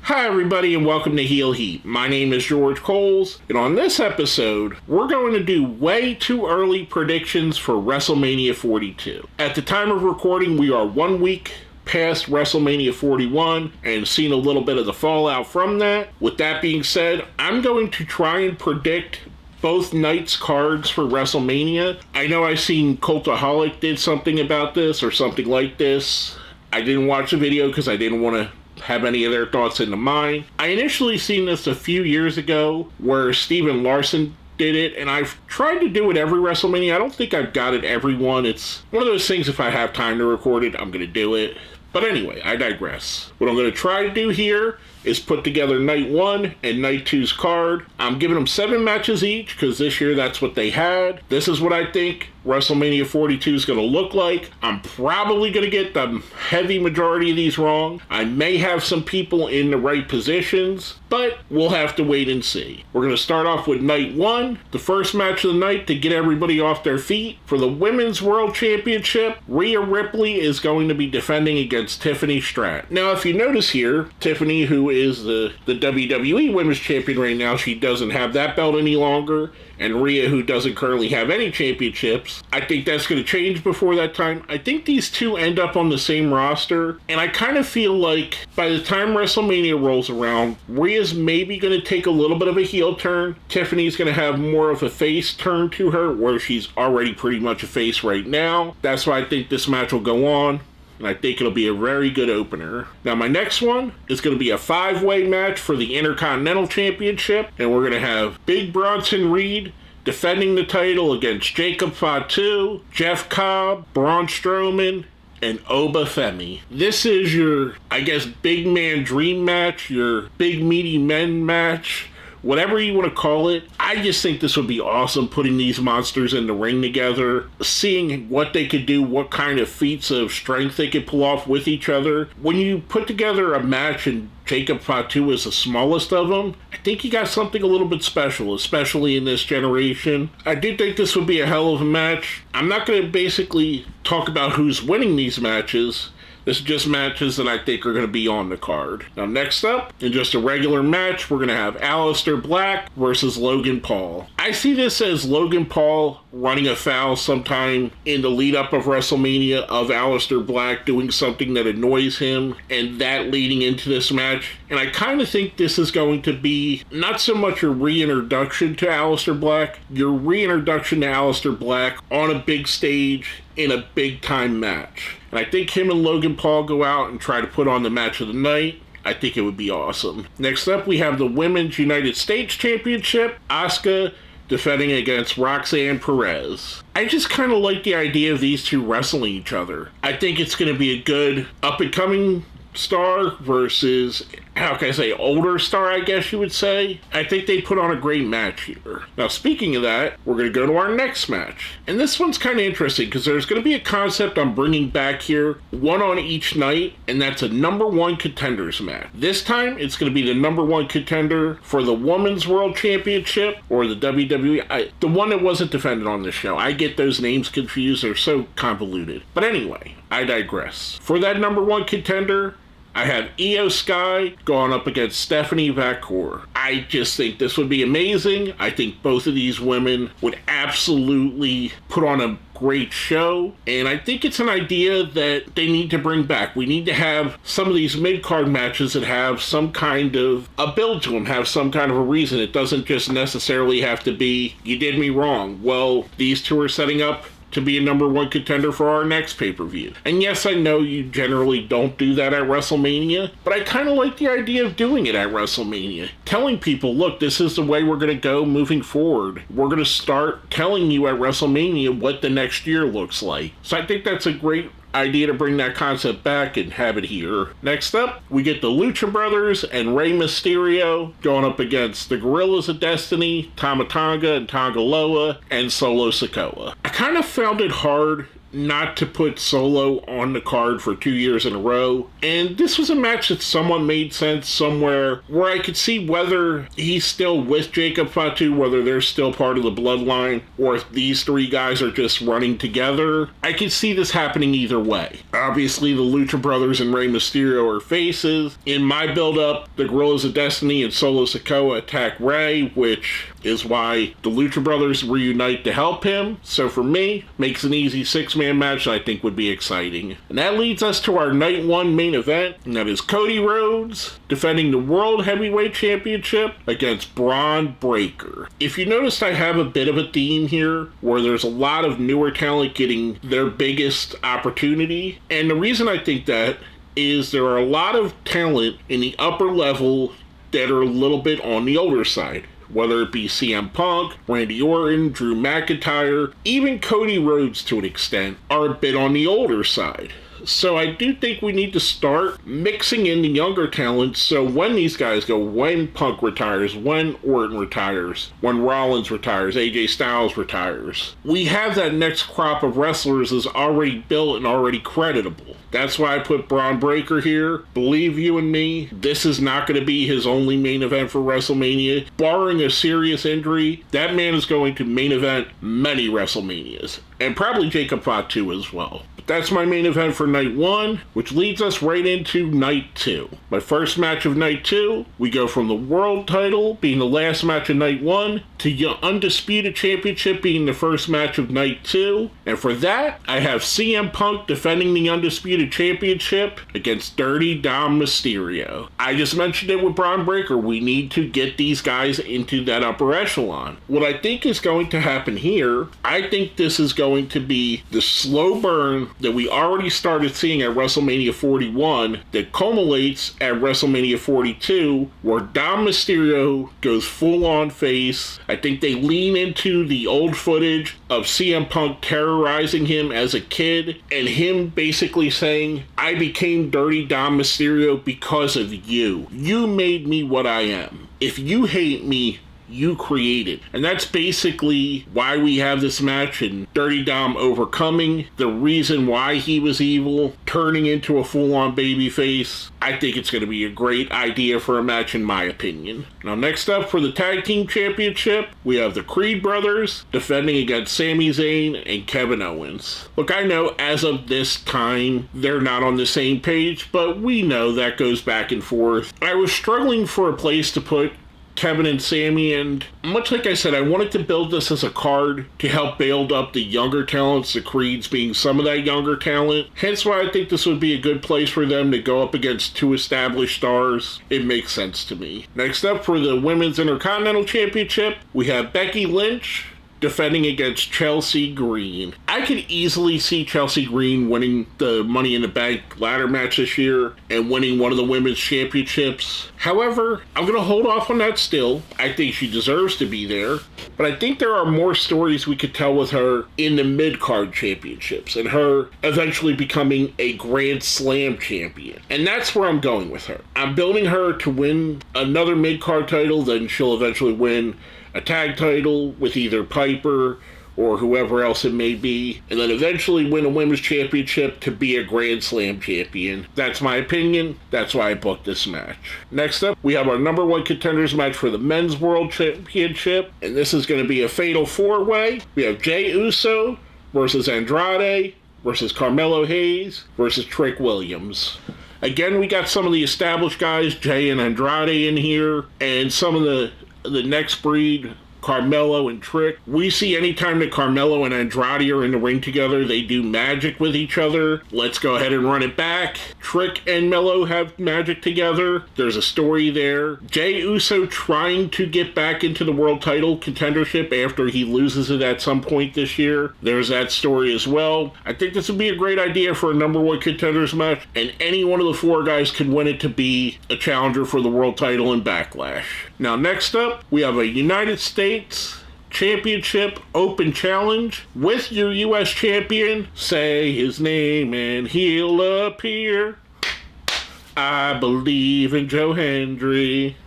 Hi everybody and welcome to Heel Heat. My name is George Coles, and on this episode, we're going to do way too early predictions for WrestleMania 42. At the time of recording, we are 1 week past WrestleMania 41 and seen a little bit of the fallout from that. With that being said, I'm going to try and predict both nights' cards for WrestleMania. I know I've seen Cultaholic did something about this or something like this. I didn't watch the video because I didn't want to have any of their thoughts into mine. I initially seen this a few years ago where Steven Larson did it, and I've tried to do it every WrestleMania. I don't think I've got it every one. It's one of those things, if I have time to record it, I'm going to do it. But anyway, I digress. What I'm going to try to do here is put together night 1 and night 2's card. I'm giving them 7 matches each because this year that's what they had. This is what I think WrestleMania 42 is going to look like. I'm probably going to get the heavy majority of these wrong. I may have some people in the right positions, but we'll have to wait and see. We're going to start off with night 1, the first match of the night to get everybody off their feet. For the Women's World Championship, Rhea Ripley is going to be defending against Tiffany Stratton. Now, if you notice here, Tiffany, who is the WWE Women's Champion right now, she doesn't have that belt any longer. And Rhea, who doesn't currently have any championships, I think that's going to change before that time. I think these two end up on the same roster, and I kind of feel like by the time WrestleMania rolls around, Rhea's maybe going to take a little bit of a heel turn. Tiffany's going to have more of a face turn to her, where she's already pretty much a face right now. That's why I think this match will go on. And I think it'll be a very good opener. Now, my next one is going to be a 5-way match for the Intercontinental Championship. And we're going to have Big Bronson Reed defending the title against Jacob Fatu, Jeff Cobb, Braun Strowman, and Oba Femi. This is your, I guess, big man dream match, your big meaty men match, whatever you want to call it. I just think this would be awesome, putting these monsters in the ring together, seeing what they could do, what kind of feats of strength they could pull off with each other. When you put together a match and Jacob Fatu is the smallest of them, I think you got something a little bit special, especially in this generation. I do think this would be a hell of a match. I'm not going to basically talk about who's winning these matches. This is just matches that I think are going to be on the card. Now, next up, in just a regular match, we're going to have Aleister Black versus Logan Paul. I see this as Logan Paul running afoul sometime in the lead-up of WrestleMania of Aleister Black doing something that annoys him, and that leading into this match. And I kind of think this is going to be not so much a reintroduction to Aleister Black, your reintroduction to Aleister Black on a big stage in a big-time match. And I think him and Logan Paul go out and try to put on the match of the night. I think it would be awesome. Next up, we have the Women's United States Championship. Asuka defending against Roxanne Perez. I just kind of like the idea of these two wrestling each other. I think it's going to be a good up-and-coming star versus, how can I say, older star, I guess you would say. I think they put on a great match here. Now, speaking of that, we're going to go to our next match. And this one's kind of interesting because there's going to be a concept I'm bringing back here, one on each night, and that's a number 1 contenders match. This time, it's going to be the number 1 contender for the Women's World Championship, or the WWE, the one that wasn't defended on this show. I get those names confused, they're so convoluted. But anyway, I digress. For that number 1 contender, I have Io Sky going up against Stephanie Vacour. I just think this would be amazing. I think both of these women would absolutely put on a great show, and I think it's an idea that they need to bring back. We need to have some of these mid-card matches that have some kind of a build to them, have some kind of a reason. It doesn't just necessarily have to be, you did me wrong. Well, these two are setting up to be a number 1 contender for our next pay-per-view. And yes, I know you generally don't do that at WrestleMania, but I kind of like the idea of doing it at WrestleMania. Telling people, look, this is the way we're going to go moving forward. We're going to start telling you at WrestleMania what the next year looks like. So I think that's a great idea to bring that concept back and have it here. Next up, we get the Lucha Brothers and Rey Mysterio going up against the Gorillas of Destiny, Tama Tonga and Tonga Loa, and Solo Sikoa. I kind of found it hard not to put Solo on the card for 2 years in a row. And this was a match that somewhat made sense somewhere where I could see whether he's still with Jacob Fatu, whether they're still part of the bloodline, or if these three guys are just running together. I could see this happening either way. Obviously, the Lucha Brothers and Rey Mysterio are faces. In my build-up, the Guerrillas of Destiny and Solo Sikoa attack Rey, which is why the Lucha Brothers reunite to help him. So for me, makes an easy six-man match that I think would be exciting. And that leads us to our Night 1 main event, and that is Cody Rhodes defending the World Heavyweight Championship against Braun Breaker. If you noticed, I have a bit of a theme here where there's a lot of newer talent getting their biggest opportunity. And the reason I think that is there are a lot of talent in the upper level that are a little bit on the older side. Whether it be CM Punk, Randy Orton, Drew McIntyre, even Cody Rhodes to an extent, are a bit on the older side. So I do think we need to start mixing in the younger talent so when these guys go, when Punk retires, when Orton retires, when Rollins retires, AJ Styles retires, we have that next crop of wrestlers is already built and already creditable. That's why I put Braun Breaker here. Believe you and me, this is not going to be his only main event for WrestleMania. Barring a serious injury, that man is going to main event many WrestleManias. And probably Jacob Fatu as well. But that's my main event for Night 1, which leads us right into Night 2. My first match of Night 2, we go from the World title being the last match of Night 1 to your Undisputed Championship being the first match of Night 2. And for that, I have CM Punk defending the Undisputed Championship against Dirty Dom Mysterio. I just mentioned it with Braun Breaker. We need to get these guys into that upper echelon. What I think is going to happen here, I think this is going to be the slow burn that we already started seeing at WrestleMania 41 that culminates at WrestleMania 42 where Dom Mysterio goes full on face. I think they lean into the old footage of CM Punk terrorizing him as a kid and him basically saying, I became Dirty Dom Mysterio because of you. You made me what I am. If you hate me, you created. And that's basically why we have this match and Dirty Dom overcoming the reason why he was evil, turning into a full-on babyface. I think it's going to be a great idea for a match in my opinion. Now next up for the Tag Team Championship, we have the Creed Brothers defending against Sami Zayn and Kevin Owens. Look, I know as of this time, they're not on the same page, but we know that goes back and forth. I was struggling for a place to put Kevin and Sami, and much like I said, I wanted to build this as a card to help build up the younger talents, the Creeds being some of that younger talent. Hence why I think this would be a good place for them to go up against two established stars. It makes sense to me. Next up for the Women's Intercontinental Championship, we have Becky Lynch defending against Chelsea Green. I could easily see Chelsea Green winning the Money in the Bank ladder match this year and winning one of the women's championships. However, I'm going to hold off on that still. I think she deserves to be there. But I think there are more stories we could tell with her in the mid-card championships and her eventually becoming a Grand Slam champion. And that's where I'm going with her. I'm building her to win another mid-card title, then she'll eventually win a tag title with either Piper or whoever else it may be, and then eventually win a women's championship to be a Grand Slam champion. That's my opinion. That's why I booked this match. Next up, we have our number one contenders match for the Men's World Championship, and this is going to be a fatal four-way. We have Jey Uso versus Andrade versus Carmelo Hayes versus Trick Williams. Again, we got some of the established guys, Jey and Andrade in here, and some of the next breed, Carmelo and Trick. We see anytime that Carmelo and Andrade are in the ring together, they do magic with each other. Let's go ahead and run it back. Trick and Melo have magic together. There's a story there. Jey Uso trying to get back into the world title contendership after he loses it at some point this year. There's that story as well. I think this would be a great idea for a number one contenders match, and any one of the four guys could win it to be a challenger for the world title in Backlash. Now next up, we have a United States Championship Open Challenge with your U.S. champion. Say his name and he'll appear. I believe in Joe Hendry.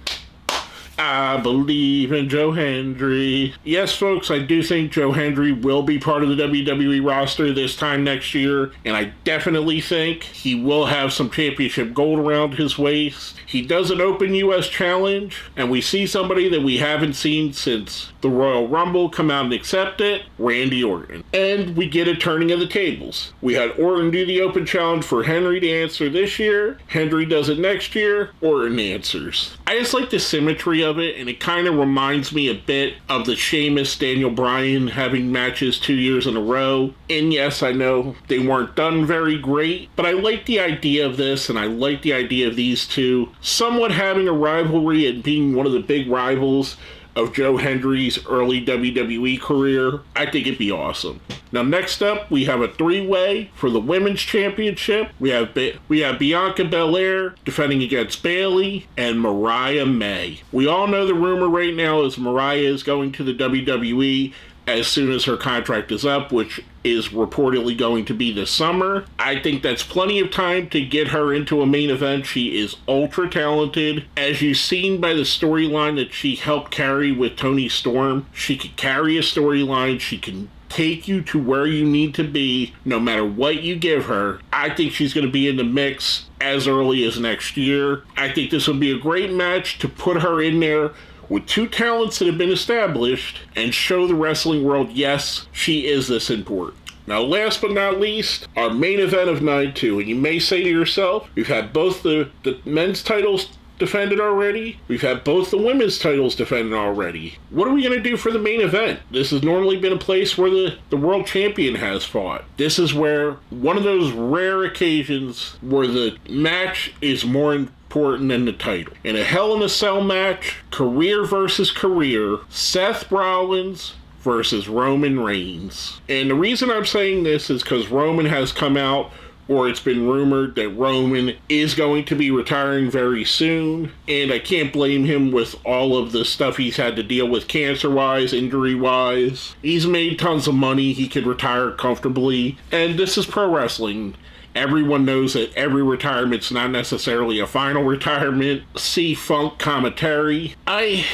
I believe in Joe Hendry. Yes, folks, I do think Joe Hendry will be part of the WWE roster this time next year, and I definitely think he will have some championship gold around his waist. He does an open U.S. challenge, and we see somebody that we haven't seen since the Royal Rumble come out and accept it, Randy Orton. And we get a turning of the tables. We had Orton do the open challenge for Henry to answer this year. Henry does it next year. Orton answers. I just like the symmetry of it, and it kind of reminds me a bit of the Sheamus Daniel Bryan having matches 2 years in a row. And yes, I know they weren't done very great, but I like the idea of this, and I like the idea of these two somewhat having a rivalry and being one of the big rivals of Joe Hendry's early WWE career. I think it'd be awesome. Now, next up, we have a three-way for the Women's Championship. We have Bianca Belair defending against Bayley and Mariah May. We all know the rumor right now is Mariah is going to the WWE as soon as her contract is up, which is reportedly going to be this summer. I think that's plenty of time to get her into a main event. She is ultra talented. As you've seen by the storyline that she helped carry with Toni Storm, she can carry a storyline. She can take you to where you need to be no matter what you give her. I think she's going to be in the mix as early as next year. I think this would be a great match to put her in there with two talents that have been established and show the wrestling world, yes, she is this important. Now, last but not least, our main event of night 2. And you may say to yourself, we've had both the men's titles defended already. We've had both the women's titles defended already. What are we going to do for the main event? This has normally been a place where the world champion has fought. This is where one of those rare occasions where the match is more important than the title. In a Hell in a Cell match, career versus career, Seth Rollins versus Roman Reigns. And the reason I'm saying this is because Roman has come out, or it's been rumored that Roman is going to be retiring very soon, and I can't blame him with all of the stuff he's had to deal with cancer-wise, injury-wise. He's made tons of money, he could retire comfortably, and this is pro wrestling. Everyone knows that every retirement's not necessarily a final retirement. See Funk commentary. I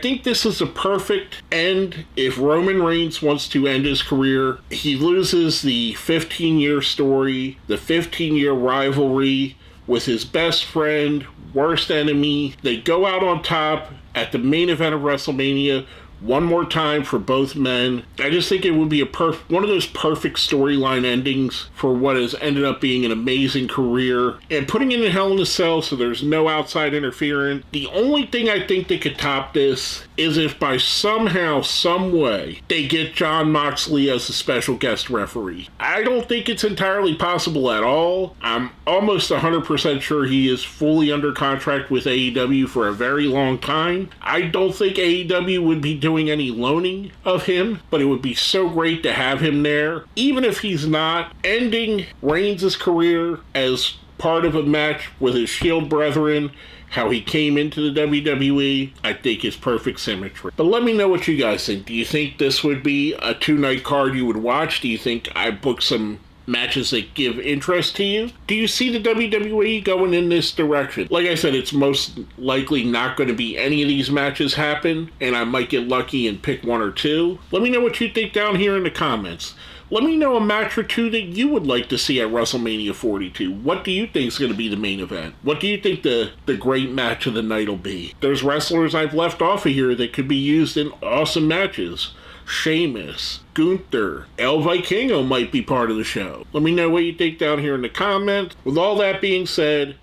think this is a perfect end. If Roman Reigns wants to end his career, he loses the 15-year story, the 15-year rivalry with his best friend, worst enemy. They go out on top at the main event of WrestleMania one more time for both men. I just think it would be one of those perfect storyline endings for what has ended up being an amazing career. And putting it in Hell in a Cell so there's no outside interference. The only thing I think they could top this is if by somehow, some way, they get Jon Moxley as a special guest referee. I don't think it's entirely possible at all. I'm almost 100% sure he is fully under contract with AEW for a very long time. I don't think AEW would be doing any loaning of him, but it would be so great to have him there. Even if he's not, ending Reigns' career as part of a match with his Shield brethren, how he came into the WWE, I think is perfect symmetry. But let me know what you guys think. Do you think this would be a 2-night card you would watch? Do you think I booked some matches that give interest to you? Do you see the WWE going in this direction? Like I said, it's most likely not going to be any of these matches happen, and I might get lucky and pick one or two. Let me know what you think down here in the comments. Let me know a match or two that you would like to see at WrestleMania 42. What do you think is going to be the main event? What do you think the great match of the night will be? There's wrestlers I've left off of here that could be used in awesome matches. Sheamus, Gunther, El Vikingo might be part of the show. Let me know what you think down here in the comments. With all that being said,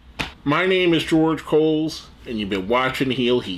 my name is George Coles, and you've been watching Heel Heat.